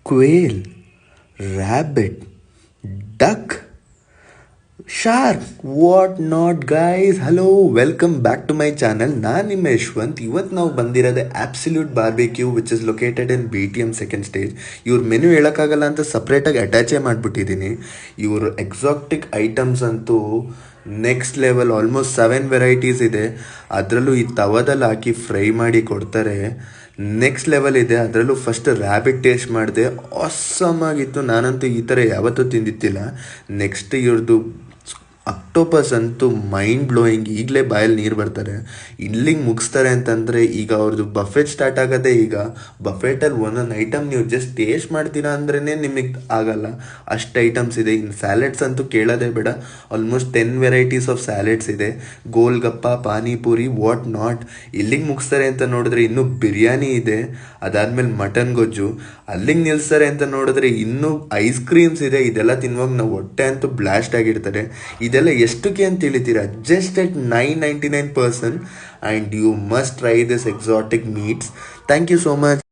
quail, rabbit, duck, shark, what not guys. Hello, welcome back to my channel. ನಾನು ನಿಮ್ಮ ಯಶ್ವಂತ್. ಇವತ್ತು ನಾವು ಬಂದಿರೋದೆ absolute barbecue which is located in BTM second stage. ಇವ್ರ menu ಹೇಳೋಕ್ಕಾಗಲ್ಲ ಅಂತ ಸಪ್ರೇಟಾಗಿ ಅಟ್ಯಾಚೇ ಮಾಡಿಬಿಟ್ಟಿದ್ದೀನಿ. ಇವರು ಎಕ್ಸಾಟಿಕ್ ಐಟಮ್ಸ್ ಅಂತೂ ನೆಕ್ಸ್ಟ್ ಲೆವೆಲ್, ಆಲ್ಮೋಸ್ಟ್ 7 ವೆರೈಟೀಸ್ ಇದೆ. ಅದರಲ್ಲೂ ಈ ತವದಲ್ಲಿ ಹಾಕಿ ಫ್ರೈ ಮಾಡಿ ಕೊಡ್ತಾರೆ. ನೆಕ್ಸ್ಟ್ ಲೆವೆಲ್ ಇದೆ. ಅದರಲ್ಲೂ ಫಸ್ಟ್ ರ್ಯಾಬಿಟ್ ಟೇಸ್ಟ್ ಮಾಡಿದೆ, ಆಸಮ್ ಆಗಿತ್ತು. ನಾನಂತೂ ಈ ಥರ ಯಾವತ್ತೂ ತಿಂದಿತ್ತಿಲ್ಲ. ನೆಕ್ಸ್ಟ್ ಇವ್ರದ್ದು ಅಕ್ಟೋಪಸ್ ಅಂತೂ ಮೈಂಡ್ ಬ್ಲೋಯಿಂಗ್. ಈಗಲೇ ಬಾಯಲ್ಲಿ ನೀರು ಬರ್ತಾರೆ. ಇಲ್ಲಿಗೆ ಮುಗಿಸ್ತಾರೆ ಅಂತಂದರೆ ಈಗ ಅವ್ರದ್ದು ಬಫೆಟ್ ಸ್ಟಾರ್ಟ್ ಆಗೋದೇ. ಈಗ ಬಫೆಟಲ್ಲಿ ಒಂದೊಂದು ಐಟಮ್ ನೀವು ಜಸ್ಟ್ ಟೇಸ್ಟ್ ಮಾಡ್ತೀರಾ ಅಂದ್ರೇ ನಿಮಗೆ ಆಗಲ್ಲ, ಅಷ್ಟು ಐಟಮ್ಸ್ ಇದೆ. ಇನ್ನು ಸ್ಯಾಲೆಡ್ಸ್ ಅಂತೂ ಕೇಳೋದೇ ಬೇಡ. ಆಲ್ಮೋಸ್ಟ್ 10 ವೆರೈಟೀಸ್ ಆಫ್ ಸ್ಯಾಲೆಡ್ಸ್ ಇದೆ. Golgappa, panipuri, what not. ಇಲ್ಲಿಗೆ ಮುಗಿಸ್ತಾರೆ ಅಂತ ನೋಡಿದ್ರೆ ಇನ್ನೂ ಬಿರಿಯಾನಿ ಇದೆ. ಅದಾದಮೇಲೆ ಮಟನ್ ಗೊಜ್ಜು. ಅಲ್ಲಿಗೆ ನಿಲ್ಲಿಸ್ತಾರೆ ಅಂತ ನೋಡಿದ್ರೆ ಇನ್ನೂ ಐಸ್ ಕ್ರೀಮ್ಸ್ ಇದೆ. ಇದೆಲ್ಲ ತಿನ್ನುವಾಗ ನಾವು ಹೊಟ್ಟೆ ಅಂತೂ ಬ್ಲಾಸ್ಟ್ ಆಗಿರ್ತಾರೆ. ಇದೆಲ್ಲ ಎಷ್ಟಕ್ಕೆ ಅಂತ ತಿಳಿತೀರಾ? Just at 999 person, and you must try this exotic meats. Thank you so much.